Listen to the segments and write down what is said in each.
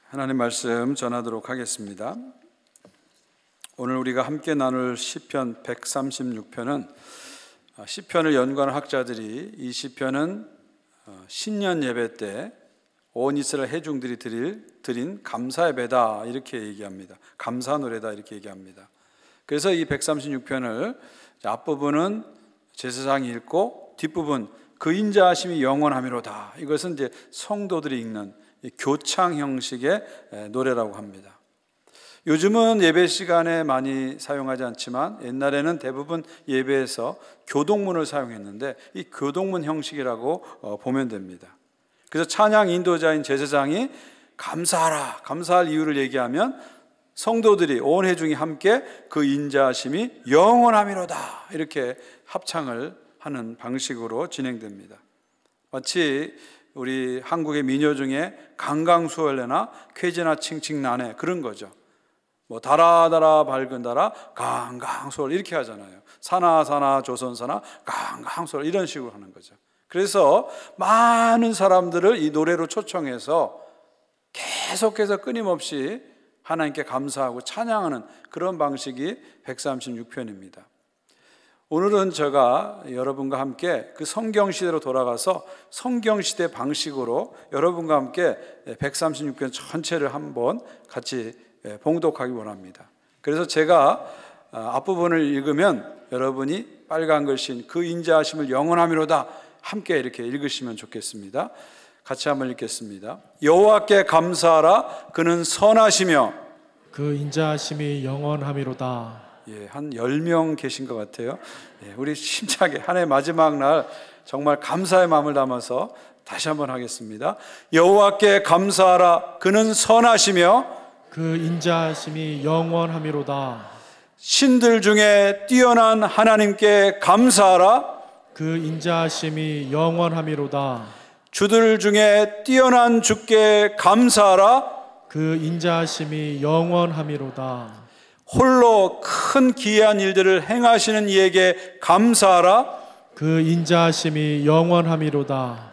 하나님 말씀 전하도록 하겠습니다. 오늘 우리가 함께 나눌 시편 136편은 시편을 연구하는 학자들이 이 시편은 신년 예배 때 온 이스라엘 회중들이 드린 감사 예배다 이렇게 얘기합니다. 감사 노래다 이렇게 얘기합니다. 그래서 이 136편을 앞부분은 제사장이 읽고 뒷부분 그 인자하심이 영원하미로다. 이것은 이제 성도들이 읽는 교창 형식의 노래라고 합니다. 요즘은 예배 시간에 많이 사용하지 않지만 옛날에는 대부분 예배에서 교동문을 사용했는데 이 교동문 형식이라고 보면 됩니다. 그래서 찬양 인도자인 제사장이 감사하라, 감사할 이유를 얘기하면 성도들이 온 회중이 함께 그 인자하심이 영원하미로다 이렇게 합창을 하는 방식으로 진행됩니다. 마치 우리 한국의 민요 중에 강강수월래나 쾌지나 칭칭나네 그런 거죠. 뭐 달아달아 밝은 달아 강강수월 이렇게 하잖아요. 사나사나 조선사나 강강수월 이런 식으로 하는 거죠. 그래서 많은 사람들을 이 노래로 초청해서 계속해서 끊임없이 하나님께 감사하고 찬양하는 그런 방식이 136편입니다. 오늘은 제가 여러분과 함께 그 성경시대로 돌아가서 성경시대 방식으로 여러분과 함께 136편 전체를 한번 같이 봉독하기 원합니다. 그래서 제가 앞부분을 읽으면 여러분이 빨간 글씨인 그 인자하심을 영원하미로다 함께 이렇게 읽으시면 좋겠습니다. 같이 한번 읽겠습니다. 여호와께 감사하라. 그는 선하시며 그 인자하심이 영원하미로다. 한 10명 계신 것 같아요. 우리 힘차게 한 해 마지막 날 정말 감사의 마음을 담아서 다시 한번 하겠습니다. 여호와께 감사하라. 그는 선하시며 그 인자하심이 영원하미로다. 신들 중에 뛰어난 하나님께 감사하라. 그 인자하심이 영원하미로다. 주들 중에 뛰어난 주께 감사하라. 그 인자하심이 영원하미로다. 홀로 큰 기이한 일들을 행하시는 이에게 감사하라. 그 인자하심이 영원하미로다.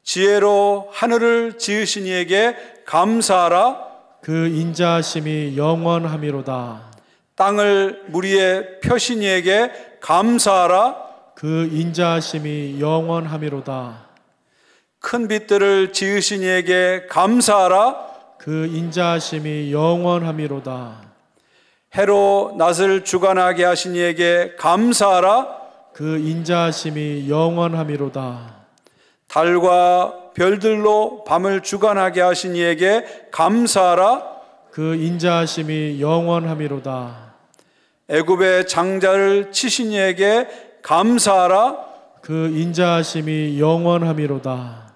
지혜로 하늘을 지으신 이에게 감사하라. 그 인자하심이 영원하미로다. 땅을 물 위에 펴신 이에게 감사하라. 그 인자하심이 영원하미로다. 큰 빛들을 지으신 이에게 감사하라. 그 인자하심이 영원하미로다. 해로 낮을 주관하게 하신 이에게 감사하라. 그 인자하심이 영원하미로다. 달과 별들로 밤을 주관하게 하신 이에게 감사하라. 그 인자하심이 영원하미로다. 애굽의 장자를 치신 이에게 감사하라. 그 인자하심이 영원하미로다.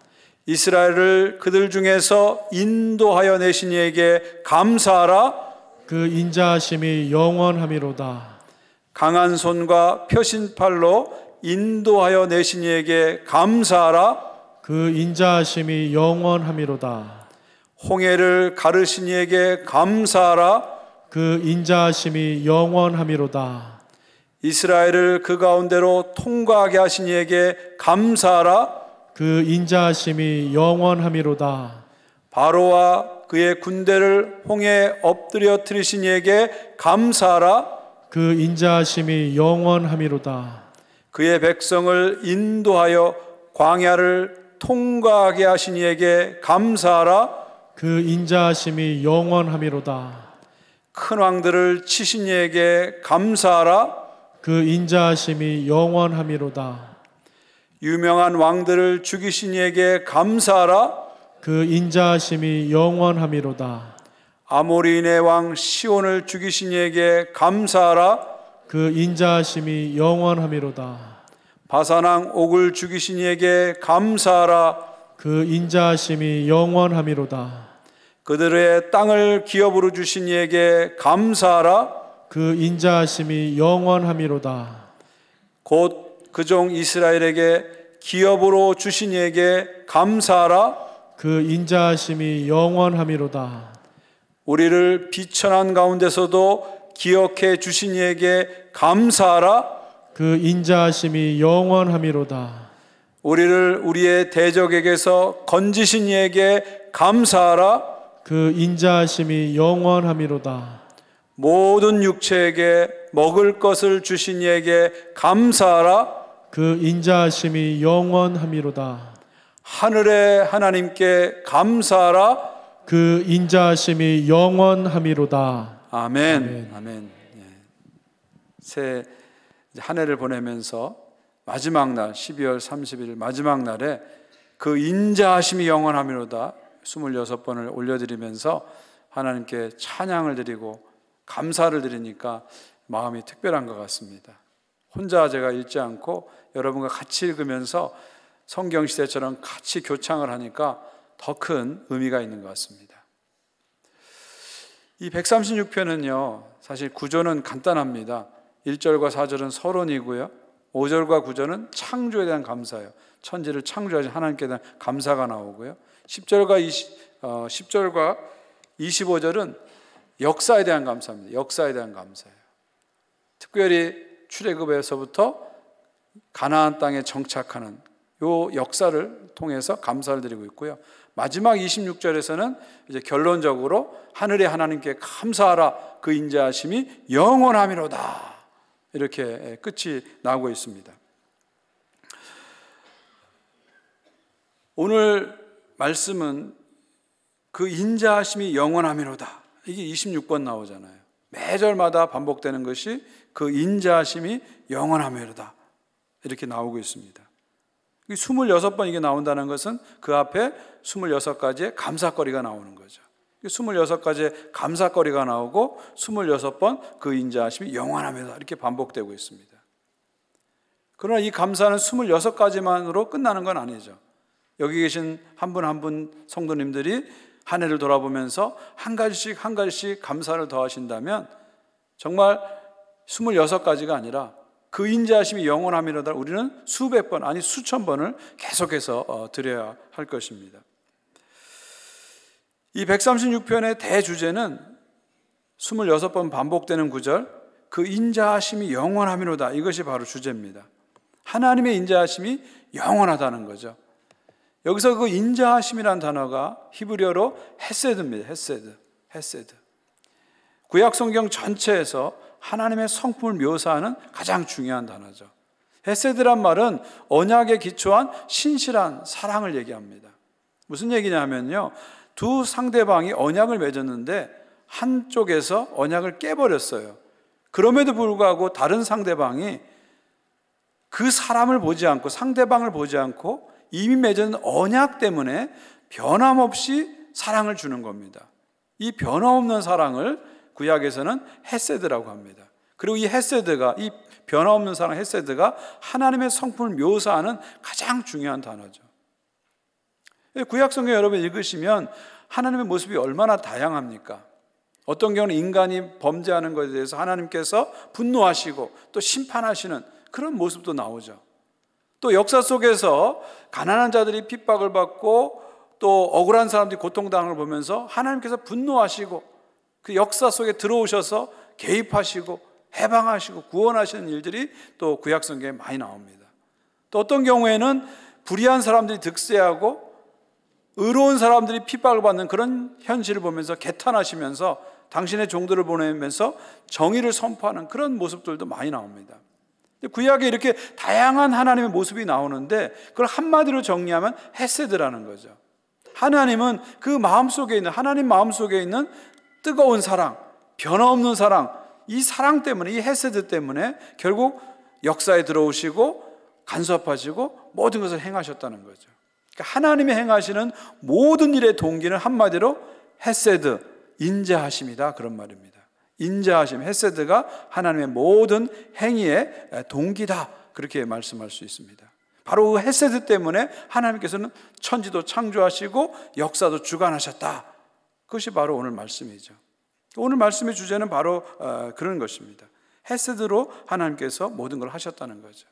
이스라엘을 그들 중에서 인도하여 내신 이에게 감사하라. 그 인자하심이 영원하미로다. 강한 손과 펴신 팔로 인도하여 내신 이에게 감사하라. 그 인자하심이 영원하미로다. 홍해를 가르신 이에게 감사하라. 그 인자하심이 영원하미로다. 이스라엘을 그 가운데로 통과하게 하신 이에게 감사하라. 그 인자하심이 영원하미로다. 바로와 그의 군대를 홍해에 엎드려뜨리신 이에게 감사하라. 그 인자하심이 영원하미로다. 그의 백성을 인도하여 광야를 통과하게 하신 이에게 감사하라. 그 인자하심이 영원하미로다. 큰 왕들을 치신 이에게 감사하라. 그 인자하심이 영원하미로다. 유명한 왕들을 죽이신 이에게 감사하라. 그 인자하심이 영원하미로다. 아모리인의 왕 시온을 죽이신 이에게 감사하라. 그 인자하심이 영원하미로다. 바산왕 옥을 죽이신 이에게 감사하라. 그 인자하심이 영원하미로다. 그들의 땅을 기업으로 주신 이에게 감사하라. 그 인자하심이 영원하미로다. 곧 그 종 이스라엘에게 기업으로 주신 이에게 감사하라. 그 인자하심이 영원하미로다. 우리를 비천한 가운데서도 기억해 주신 이에게 감사하라. 그 인자하심이 영원하미로다. 우리를 우리의 대적에게서 건지신 이에게 감사하라. 그 인자하심이 영원함이로다. 모든 육체에게 먹을 것을 주신 이에게 감사하라. 그 인자하심이 영원함이로다. 하늘의 하나님께 감사하라. 그 인자하심이 영원함이로다. 아멘. 아멘. 예. 새 한 해를 보내면서 마지막 날 12월 30일 마지막 날에 그 인자하심이 영원함이로다 26번을 올려드리면서 하나님께 찬양을 드리고 감사를 드리니까 마음이 특별한 것 같습니다. 혼자 제가 읽지 않고 여러분과 같이 읽으면서 성경 시대처럼 같이 교창을 하니까 더 큰 의미가 있는 것 같습니다. 이 136편은요, 사실 구조는 간단합니다. 1절과 4절은 서론이고요, 5절과 9절은 창조에 대한 감사예요. 천지를 창조하신 하나님께 대한 감사가 나오고요, 10절과 25절은 역사에 대한 감사입니다. 역사에 대한 감사예요. 특별히 출애굽에서부터 가나안 땅에 정착하는 요 역사를 통해서 감사를 드리고 있고요. 마지막 26절에서는 이제 결론적으로 하늘의 하나님께 감사하라. 그 인자하심이 영원함이로다. 이렇게 끝이 나오고 있습니다. 오늘 말씀은 그 인자하심이 영원함이로다. 이게 26번 나오잖아요. 매절마다 반복되는 것이 그 인자하심이 영원함이로다. 이렇게 나오고 있습니다. 26번 이게 나온다는 것은 그 앞에 26가지의 감사거리가 나오는 거죠. 26가지의 감사거리가 나오고 26번 그 인자하심이 영원함이다 이렇게 반복되고 있습니다. 그러나 이 감사는 26가지만으로 끝나는 건 아니죠. 여기 계신 한 분 한 분 성도님들이 한 해를 돌아보면서 한 가지씩 감사를 더하신다면 정말 26가지가 아니라 그 인자하심이 영원함이로다 우리는 수백 번 아니 수천 번을 계속해서 드려야 할 것입니다. 이 136편의 대주제는 26번 반복되는 구절, 그 인자하심이 영원함이로다, 이것이 바로 주제입니다. 하나님의 인자하심이 영원하다는 거죠. 여기서 그 인자하심이라는 단어가 히브리어로 헤세드입니다. 헤세드. 구약 성경 전체에서 하나님의 성품을 묘사하는 가장 중요한 단어죠. 헤세드란 말은 언약에 기초한 신실한 사랑을 얘기합니다. 무슨 얘기냐면요, 두 상대방이 언약을 맺었는데 한쪽에서 언약을 깨버렸어요. 그럼에도 불구하고 다른 상대방이 그 사람을 보지 않고 상대방을 보지 않고 이미 맺은 언약 때문에 변함없이 사랑을 주는 겁니다. 이 변함없는 사랑을 구약에서는 헤세드라고 합니다. 그리고 이 헤세드가, 이 변함없는 사랑 헤세드가 하나님의 성품을 묘사하는 가장 중요한 단어죠. 구약 성경 여러분 읽으시면 하나님의 모습이 얼마나 다양합니까? 어떤 경우는 인간이 범죄하는 것에 대해서 하나님께서 분노하시고 또 심판하시는 그런 모습도 나오죠. 또 역사 속에서 가난한 자들이 핍박을 받고 또 억울한 사람들이 고통당을 보면서 하나님께서 분노하시고 그 역사 속에 들어오셔서 개입하시고 해방하시고 구원하시는 일들이 또 구약 성경에 많이 나옵니다. 또 어떤 경우에는 불의한 사람들이 득세하고 의로운 사람들이 핍박을 받는 그런 현실을 보면서 개탄하시면서 당신의 종들을 보내면서 정의를 선포하는 그런 모습들도 많이 나옵니다. 구약에 이렇게 다양한 하나님의 모습이 나오는데 그걸 한마디로 정리하면 헤세드라는 거죠. 하나님은 그 마음속에 있는, 하나님 마음속에 있는 뜨거운 사랑, 변함없는 사랑, 이 사랑 때문에, 이 헤세드 때문에 결국 역사에 들어오시고 간섭하시고 모든 것을 행하셨다는 거죠. 그러니까 하나님이 행하시는 모든 일의 동기는 한마디로 헤세드, 인자하심이다, 그런 말입니다. 인자하심, 헤세드가 하나님의 모든 행위의 동기다, 그렇게 말씀할 수 있습니다. 바로 그 헤세드 때문에 하나님께서는 천지도 창조하시고 역사도 주관하셨다. 그것이 바로 오늘 말씀이죠. 오늘 말씀의 주제는 바로 그런 것입니다. 헤세드로 하나님께서 모든 걸 하셨다는 거죠.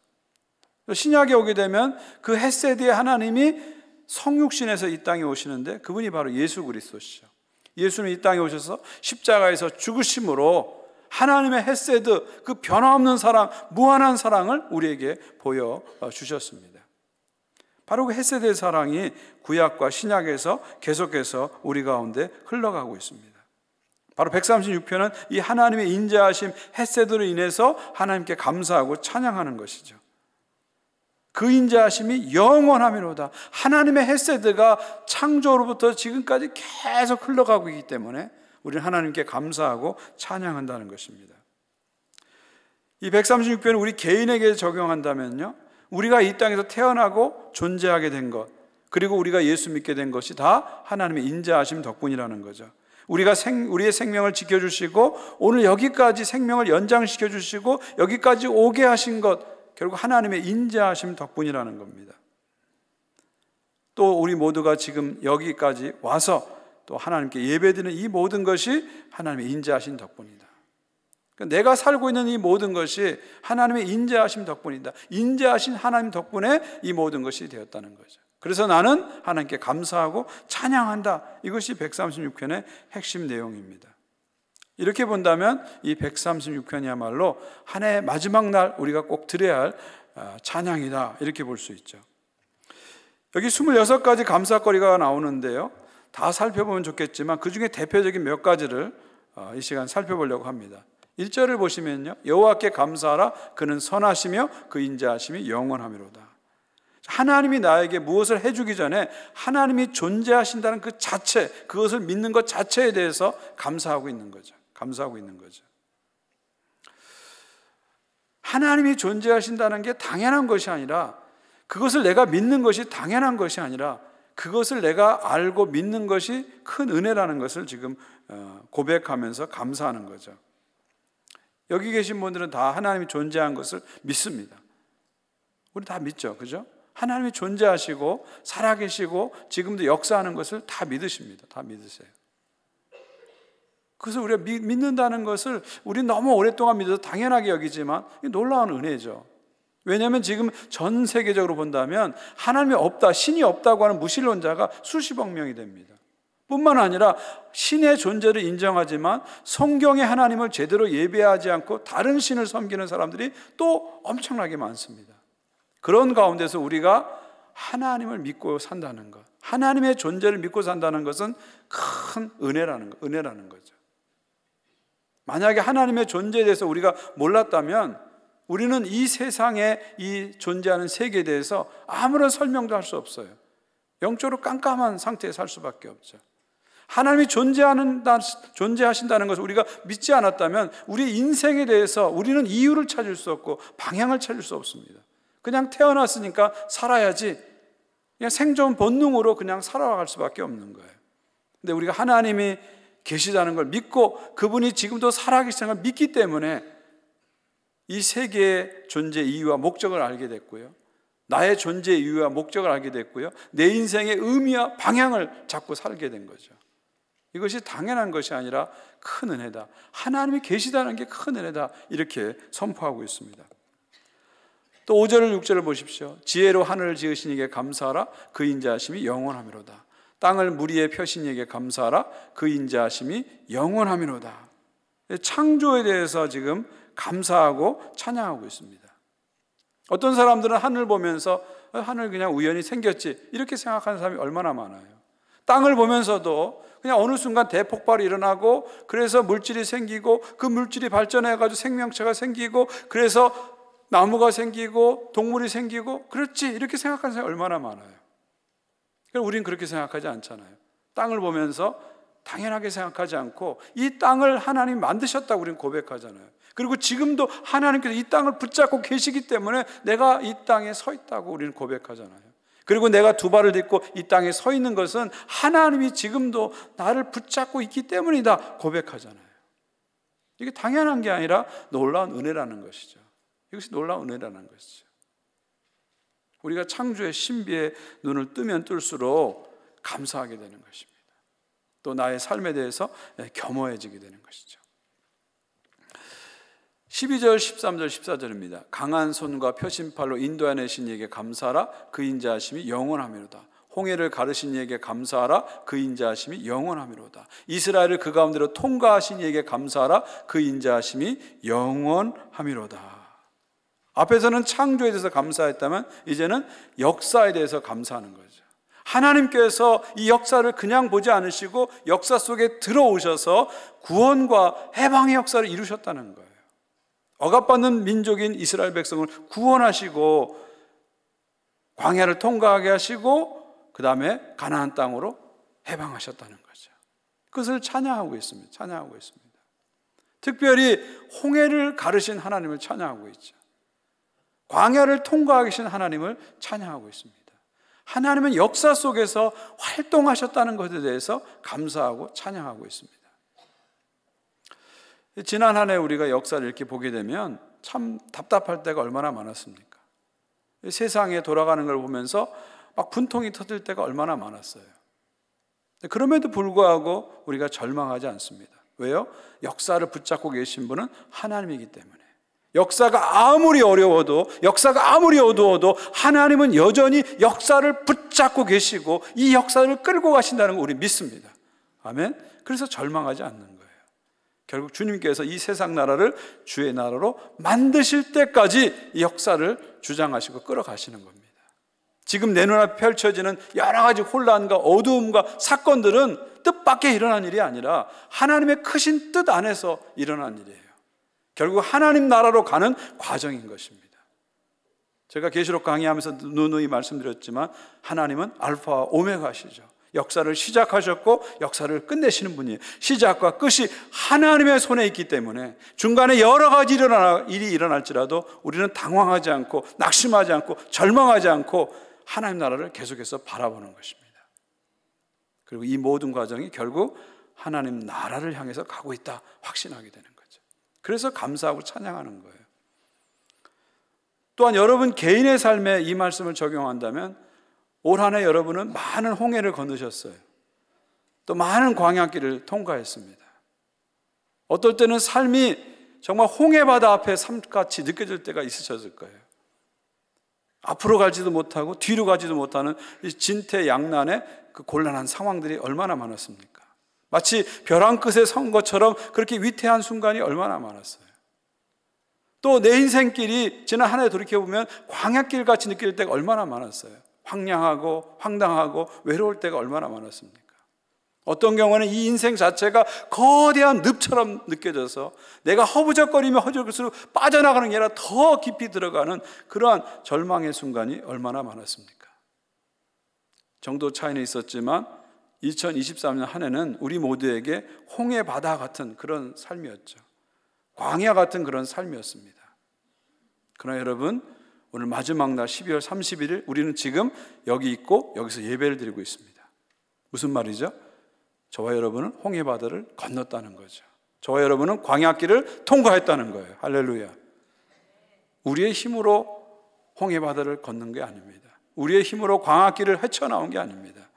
신약에 오게 되면 그 헤세드의 하나님이 성육신에서 이 땅에 오시는데 그분이 바로 예수 그리스도시죠. 예수는 이 땅에 오셔서 십자가에서 죽으심으로 하나님의 헤세드, 그 변함없는 사랑, 무한한 사랑을 우리에게 보여주셨습니다. 바로 그 헤세드의 사랑이 구약과 신약에서 계속해서 우리 가운데 흘러가고 있습니다. 바로 136편은 이 하나님의 인자하심 헤세드로 인해서 하나님께 감사하고 찬양하는 것이죠. 그 인자하심이 영원하미로다. 하나님의 헤세드가 창조로부터 지금까지 계속 흘러가고 있기 때문에 우리는 하나님께 감사하고 찬양한다는 것입니다. 이 136편을 우리 개인에게 적용한다면요, 우리가 이 땅에서 태어나고 존재하게 된 것, 그리고 우리가 예수 믿게 된 것이 다 하나님의 인자하심 덕분이라는 거죠. 우리의 생명을 지켜주시고 오늘 여기까지 생명을 연장시켜 주시고 여기까지 오게 하신 것, 결국 하나님의 인자하심 덕분이라는 겁니다. 또 우리 모두가 지금 여기까지 와서 또 하나님께 예배드리는 이 모든 것이 하나님의 인자하심 덕분이다. 내가 살고 있는 이 모든 것이 하나님의 인자하심 덕분이다. 인자하신 하나님 덕분에 이 모든 것이 되었다는 거죠. 그래서 나는 하나님께 감사하고 찬양한다. 이것이 136편의 핵심 내용입니다. 이렇게 본다면 이 136편이야말로 한 해의 마지막 날 우리가 꼭 드려야 할 찬양이다. 이렇게 볼 수 있죠. 여기 26가지 감사거리가 나오는데요, 다 살펴보면 좋겠지만 그 중에 대표적인 몇 가지를 이 시간 살펴보려고 합니다. 1절을 보시면요, 여호와께 감사하라. 그는 선하시며 그 인자하심이 영원하미로다. 하나님이 나에게 무엇을 해주기 전에 하나님이 존재하신다는 그 자체, 그것을 믿는 것 자체에 대해서 감사하고 있는 거죠. 하나님이 존재하신다는 게 당연한 것이 아니라, 그것을 내가 믿는 것이 당연한 것이 아니라, 그것을 내가 알고 믿는 것이 큰 은혜라는 것을 지금 고백하면서 감사하는 거죠. 여기 계신 분들은 다 하나님이 존재한 것을 믿습니다. 우리 다 믿죠, 그죠? 하나님이 존재하시고 살아계시고 지금도 역사하는 것을 다 믿으십니다. 다 믿으세요. 그래서 우리가 믿는다는 것을 우리 너무 오랫동안 믿어서 당연하게 여기지만 놀라운 은혜죠. 왜냐하면 지금 전 세계적으로 본다면 하나님이 없다, 신이 없다고 하는 무신론자가 수십억 명이 됩니다. 뿐만 아니라 신의 존재를 인정하지만 성경의 하나님을 제대로 예배하지 않고 다른 신을 섬기는 사람들이 또 엄청나게 많습니다. 그런 가운데서 우리가 하나님을 믿고 산다는 것, 하나님의 존재를 믿고 산다는 것은 큰 은혜라는 거죠. 만약에 하나님의 존재에 대해서 우리가 몰랐다면 우리는 이 세상에 이 존재하는 세계에 대해서 아무런 설명도 할 수 없어요. 영적으로 깜깜한 상태에 살 수밖에 없죠. 하나님이 존재하신다는 것을 우리가 믿지 않았다면 우리 인생에 대해서 우리는 이유를 찾을 수 없고 방향을 찾을 수 없습니다. 그냥 태어났으니까 살아야지, 그냥 생존 본능으로 그냥 살아갈 수밖에 없는 거예요. 근데 우리가 하나님이 계시다는 걸 믿고 그분이 지금도 살아계시다는 걸 믿기 때문에 이 세계의 존재 이유와 목적을 알게 됐고요, 나의 존재 이유와 목적을 알게 됐고요, 내 인생의 의미와 방향을 잡고 살게 된 거죠. 이것이 당연한 것이 아니라 큰 은혜다. 하나님이 계시다는 게 큰 은혜다. 이렇게 선포하고 있습니다. 또 5절 6절을 보십시오. 지혜로 하늘을 지으신 이에게 감사하라. 그 인자하심이 영원하미로다. 땅을 물 위에 펴신 이에게 감사하라. 그 인자하심이 영원하미로다. 창조에 대해서 지금 감사하고 찬양하고 있습니다. 어떤 사람들은 하늘 보면서 하늘 그냥 우연히 생겼지 이렇게 생각하는 사람이 얼마나 많아요. 땅을 보면서도 그냥 어느 순간 대폭발이 일어나고 그래서 물질이 생기고 그 물질이 발전해가지고 생명체가 생기고 그래서 나무가 생기고 동물이 생기고 그렇지 이렇게 생각하는 사람이 얼마나 많아요. 우리는 그렇게 생각하지 않잖아요. 땅을 보면서 당연하게 생각하지 않고 이 땅을 하나님이 만드셨다고 우리는 고백하잖아요. 그리고 지금도 하나님께서 이 땅을 붙잡고 계시기 때문에 내가 이 땅에 서 있다고 우리는 고백하잖아요. 그리고 내가 두 발을 딛고 이 땅에 서 있는 것은 하나님이 지금도 나를 붙잡고 있기 때문이다 고백하잖아요. 이게 당연한 게 아니라 놀라운 은혜라는 것이죠. 이것이 놀라운 은혜라는 것이죠. 우리가 창조의 신비에 눈을 뜨면 뜰수록 감사하게 되는 것입니다. 또 나의 삶에 대해서 겸허해지게 되는 것이죠. 12절, 13절, 14절입니다. 강한 손과 표심팔로 인도하내신 이에게 감사하라. 그 인자하심이 영원하미로다. 홍해를 가르신 이에게 감사하라. 그 인자하심이 영원하미로다. 이스라엘을 그 가운데로 통과하신 이에게 감사하라. 그 인자하심이 영원하미로다. 앞에서는 창조에 대해서 감사했다면 이제는 역사에 대해서 감사하는 거죠. 하나님께서 이 역사를 그냥 보지 않으시고 역사 속에 들어오셔서 구원과 해방의 역사를 이루셨다는 거예요. 억압받는 민족인 이스라엘 백성을 구원하시고 광야를 통과하게 하시고 그 다음에 가나안 땅으로 해방하셨다는 거죠. 그것을 찬양하고 있습니다. 찬양하고 있습니다. 특별히 홍해를 가르신 하나님을 찬양하고 있죠. 광야를 통과하게 하신 하나님을 찬양하고 있습니다. 하나님은 역사 속에서 활동하셨다는 것에 대해서 감사하고 찬양하고 있습니다. 지난 한 해 우리가 역사를 이렇게 보게 되면 참 답답할 때가 얼마나 많았습니까? 세상에 돌아가는 걸 보면서 막 분통이 터질 때가 얼마나 많았어요. 그럼에도 불구하고 우리가 절망하지 않습니다. 왜요? 역사를 붙잡고 계신 분은 하나님이기 때문에. 역사가 아무리 어려워도, 역사가 아무리 어두워도 하나님은 여전히 역사를 붙잡고 계시고 이 역사를 끌고 가신다는 걸 우리 믿습니다. 아멘. 그래서 절망하지 않는 거예요. 결국 주님께서 이 세상 나라를 주의 나라로 만드실 때까지 이 역사를 주장하시고 끌어가시는 겁니다. 지금 내 눈앞에 펼쳐지는 여러 가지 혼란과 어두움과 사건들은 뜻밖의 일어난 일이 아니라 하나님의 크신 뜻 안에서 일어난 일이에요. 결국 하나님 나라로 가는 과정인 것입니다. 제가 계시록 강의하면서 누누이 말씀드렸지만 하나님은 알파와 오메가시죠. 역사를 시작하셨고 역사를 끝내시는 분이에요. 시작과 끝이 하나님의 손에 있기 때문에 중간에 여러 가지 일이 일어날지라도 우리는 당황하지 않고 낙심하지 않고 절망하지 않고 하나님 나라를 계속해서 바라보는 것입니다. 그리고 이 모든 과정이 결국 하나님 나라를 향해서 가고 있다 확신하게 되는 거죠. 그래서 감사하고 찬양하는 거예요. 또한 여러분 개인의 삶에 이 말씀을 적용한다면 올 한 해 여러분은 많은 홍해를 건너셨어요. 또 많은 광야길을 통과했습니다. 어떨 때는 삶이 정말 홍해바다 앞에 삶같이 느껴질 때가 있으셨을 거예요. 앞으로 가지도 못하고 뒤로 가지도 못하는 이 진퇴양난의 그 곤란한 상황들이 얼마나 많았습니까? 마치 벼랑 끝에 선 것처럼 그렇게 위태한 순간이 얼마나 많았어요. 또 내 인생길이 지난 한 해 돌이켜보면 광야길 같이 느낄 때가 얼마나 많았어요. 황량하고 황당하고 외로울 때가 얼마나 많았습니까? 어떤 경우는 이 인생 자체가 거대한 늪처럼 느껴져서 내가 허부적거리며 허적거릴수록 빠져나가는 게 아니라 더 깊이 들어가는 그러한 절망의 순간이 얼마나 많았습니까? 정도 차이는 있었지만 2023년 한 해는 우리 모두에게 홍해 바다 같은 그런 삶이었죠. 광야 같은 그런 삶이었습니다. 그러나 여러분, 오늘 마지막 날 12월 31일 우리는 지금 여기 있고 여기서 예배를 드리고 있습니다. 무슨 말이죠? 저와 여러분은 홍해 바다를 건넜다는 거죠. 저와 여러분은 광야길을 통과했다는 거예요. 할렐루야. 우리의 힘으로 홍해 바다를 걷는 게 아닙니다. 우리의 힘으로 광야길을 헤쳐나온 게 아닙니다.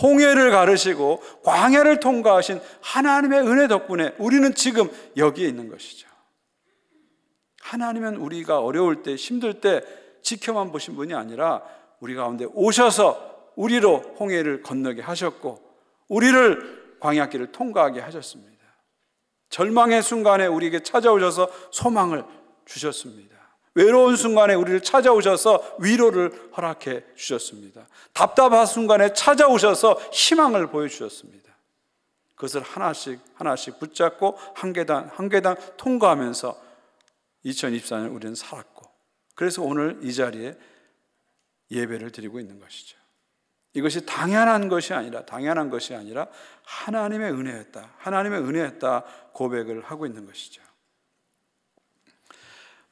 홍해를 가르시고 광야를 통과하신 하나님의 은혜 덕분에 우리는 지금 여기에 있는 것이죠. 하나님은 우리가 어려울 때, 힘들 때 지켜만 보신 분이 아니라 우리 가운데 오셔서 우리로 홍해를 건너게 하셨고 우리를 광야길을 통과하게 하셨습니다. 절망의 순간에 우리에게 찾아오셔서 소망을 주셨습니다. 외로운 순간에 우리를 찾아오셔서 위로를 허락해 주셨습니다. 답답한 순간에 찾아오셔서 희망을 보여주셨습니다. 그것을 하나씩 하나씩 붙잡고 한 계단 한 계단 통과하면서 2024년 우리는 살았고 그래서 오늘 이 자리에 예배를 드리고 있는 것이죠. 이것이 당연한 것이 아니라 하나님의 은혜였다. 하나님의 은혜였다 고백을 하고 있는 것이죠.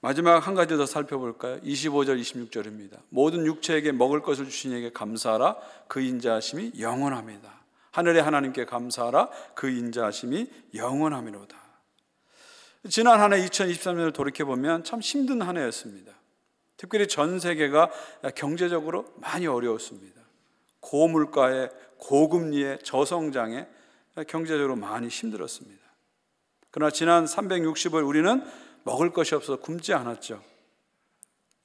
마지막 한 가지 더 살펴볼까요? 25절 26절입니다. 모든 육체에게 먹을 것을 주신 이에게 감사하라. 그 인자하심이 영원합니다. 하늘의 하나님께 감사하라. 그 인자하심이 영원함이로다. 지난 한 해 2023년을 돌이켜보면 참 힘든 한 해였습니다. 특별히 전 세계가 경제적으로 많이 어려웠습니다. 고물가에 고금리에 저성장에 경제적으로 많이 힘들었습니다. 그러나 지난 360일 우리는 먹을 것이 없어서 굶지 않았죠.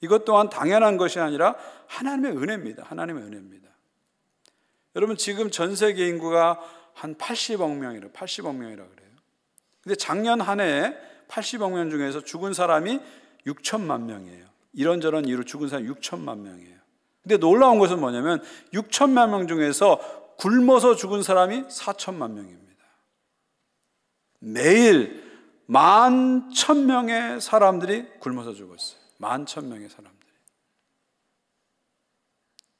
이것 또한 당연한 것이 아니라 하나님의 은혜입니다. 하나님의 은혜입니다. 여러분 지금 전 세계 인구가 한 80억 명이라 그래요. 근데 작년 한 해에 80억 명 중에서 죽은 사람이 6천만 명이에요. 이런저런 이유로 죽은 사람이 6천만 명이에요. 근데 놀라운 것은 뭐냐면 6천만 명 중에서 굶어서 죽은 사람이 4천만 명입니다. 매일 11,000명의 사람들이 굶어서 죽었어요. 11,000명의 사람들이.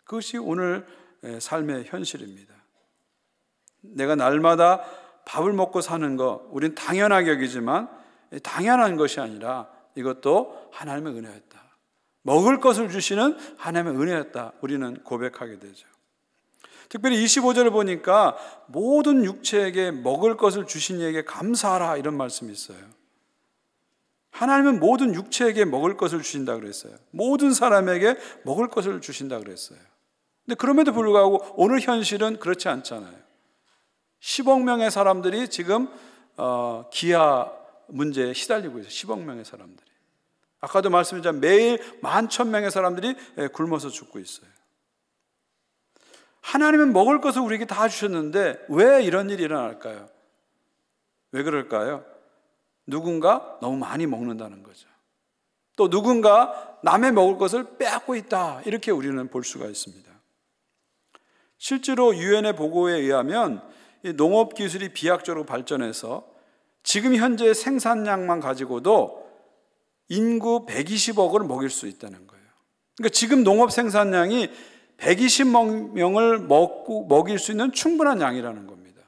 그것이 오늘 삶의 현실입니다. 내가 날마다 밥을 먹고 사는 거 우리는 당연하게 여기지만 당연한 것이 아니라 이것도 하나님의 은혜였다. 먹을 것을 주시는 하나님의 은혜였다. 우리는 고백하게 되죠. 특별히 25절을 보니까 모든 육체에게 먹을 것을 주신 이에게 감사하라 이런 말씀이 있어요. 하나님은 모든 육체에게 먹을 것을 주신다 그랬어요. 모든 사람에게 먹을 것을 주신다 그랬어요. 근데 그럼에도 불구하고 오늘 현실은 그렇지 않잖아요. 10억 명의 사람들이 지금 기아 문제에 시달리고 있어요. 10억 명의 사람들이. 아까도 말씀드렸지만 매일 11,000명의 사람들이 굶어서 죽고 있어요. 하나님은 먹을 것을 우리에게 다 주셨는데 왜 이런 일이 일어날까요? 왜 그럴까요? 누군가 너무 많이 먹는다는 거죠. 또 누군가 남의 먹을 것을 빼앗고 있다. 이렇게 우리는 볼 수가 있습니다. 실제로 유엔의 보고에 의하면 농업 기술이 비약적으로 발전해서 지금 현재 생산량만 가지고도 인구 120억을 먹일 수 있다는 거예요. 그러니까 지금 농업 생산량이 120명을 먹일 수 있는 충분한 양이라는 겁니다.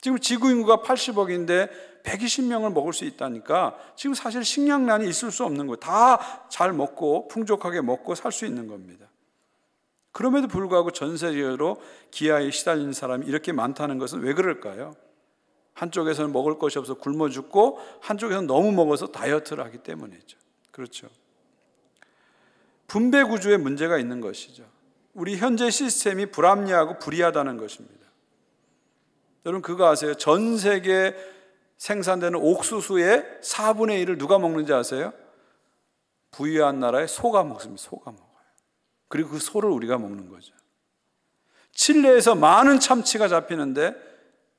지금 지구 인구가 80억인데 120명을 먹을 수 있다니까 지금 사실 식량난이 있을 수 없는 거예요. 다 잘 먹고 풍족하게 먹고 살 수 있는 겁니다. 그럼에도 불구하고 전 세계로 기아에 시달린 사람이 이렇게 많다는 것은 왜 그럴까요? 한쪽에서는 먹을 것이 없어 굶어 죽고 한쪽에서는 너무 먹어서 다이어트를 하기 때문이죠. 그렇죠. 분배 구조에 문제가 있는 것이죠. 우리 현재 시스템이 불합리하고 불이하다는 것입니다. 여러분 그거 아세요? 전 세계 생산되는 옥수수의 4분의 1을 누가 먹는지 아세요? 부유한 나라의 소가 먹습니다. 소가 먹어요. 그리고 그 소를 우리가 먹는 거죠. 칠레에서 많은 참치가 잡히는데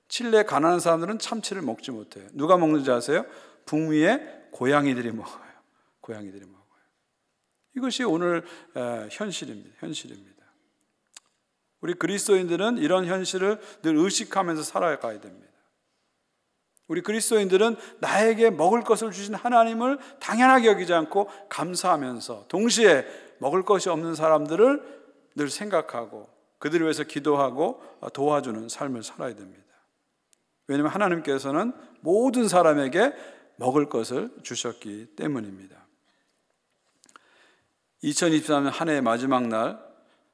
칠레 가난한 사람들은 참치를 먹지 못해요. 누가 먹는지 아세요? 북미의 고양이들이 먹어요. 고양이들이 먹어요. 이것이 오늘 현실입니다. 현실입니다. 우리 그리스도인들은 이런 현실을 늘 의식하면서 살아가야 됩니다. 우리 그리스도인들은 나에게 먹을 것을 주신 하나님을 당연하게 여기지 않고 감사하면서 동시에 먹을 것이 없는 사람들을 늘 생각하고 그들을 위해서 기도하고 도와주는 삶을 살아야 됩니다. 왜냐하면 하나님께서는 모든 사람에게 먹을 것을 주셨기 때문입니다. 2023년 한 해의 마지막 날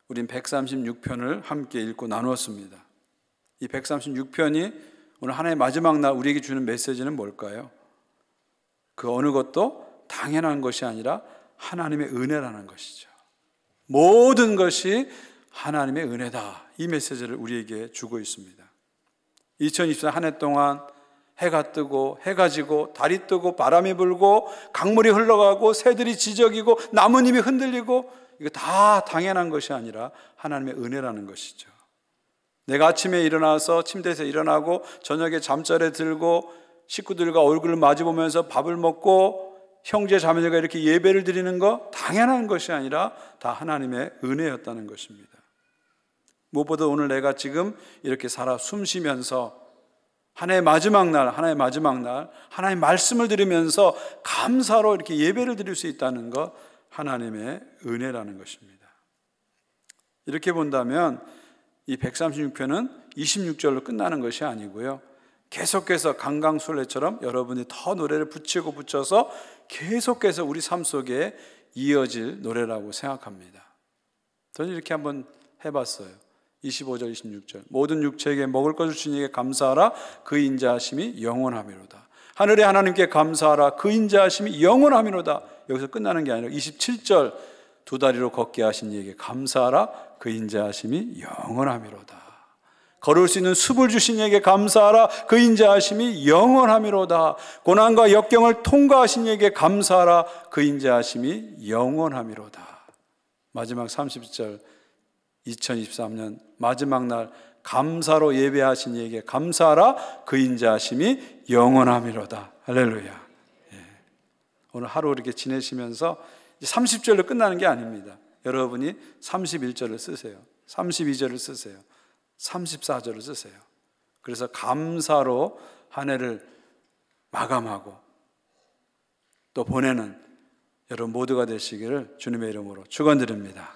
우린 136편을 함께 읽고 나누었습니다. 이 136편이 오늘 한 해의 마지막 날 우리에게 주는 메시지는 뭘까요? 그 어느 것도 당연한 것이 아니라 하나님의 은혜라는 것이죠. 모든 것이 하나님의 은혜다. 이 메시지를 우리에게 주고 있습니다. 2024년 한 해 동안 해가 뜨고 해가 지고 달이 뜨고 바람이 불고 강물이 흘러가고 새들이 지저귀고 나뭇잎이 흔들리고 이거 다 당연한 것이 아니라 하나님의 은혜라는 것이죠. 내가 아침에 일어나서 침대에서 일어나고 저녁에 잠자리에 들고 식구들과 얼굴을 마주보면서 밥을 먹고 형제 자매들과 이렇게 예배를 드리는 거 당연한 것이 아니라 다 하나님의 은혜였다는 것입니다. 무엇보다 오늘 내가 지금 이렇게 살아 숨쉬면서 하나의 마지막 날 하나의 말씀을 들으면서 감사로 이렇게 예배를 드릴 수 있다는 것 하나님의 은혜라는 것입니다. 이렇게 본다면 이 136편은 26절로 끝나는 것이 아니고요. 계속해서 강강술래처럼 여러분이 더 노래를 붙여서 계속해서 우리 삶 속에 이어질 노래라고 생각합니다. 저는 이렇게 한번 해봤어요. 25절 26절 모든 육체에게 먹을 것을 주신 이에게 감사하라 그 인자하심이 영원하미로다. 하늘의 하나님께 감사하라 그 인자하심이 영원하미로다. 여기서 끝나는 게 아니라 27절 두 다리로 걷게 하신 이에게 감사하라 그 인자하심이 영원하미로다. 걸을 수 있는 숲을 주신 이에게 감사하라 그 인자하심이 영원하미로다. 고난과 역경을 통과하신 이에게 감사하라 그 인자하심이 영원하미로다. 마지막 30절 2023년 마지막 날 감사로 예배하신 이에게 감사하라 그 인자하심이 영원하미로다. 할렐루야. 예. 오늘 하루 이렇게 지내시면서 30절로 끝나는 게 아닙니다. 여러분이 31절을 쓰세요. 32절을 쓰세요. 34절을 쓰세요. 그래서 감사로 한 해를 마감하고 또 보내는 여러분 모두가 되시기를 주님의 이름으로 축원드립니다.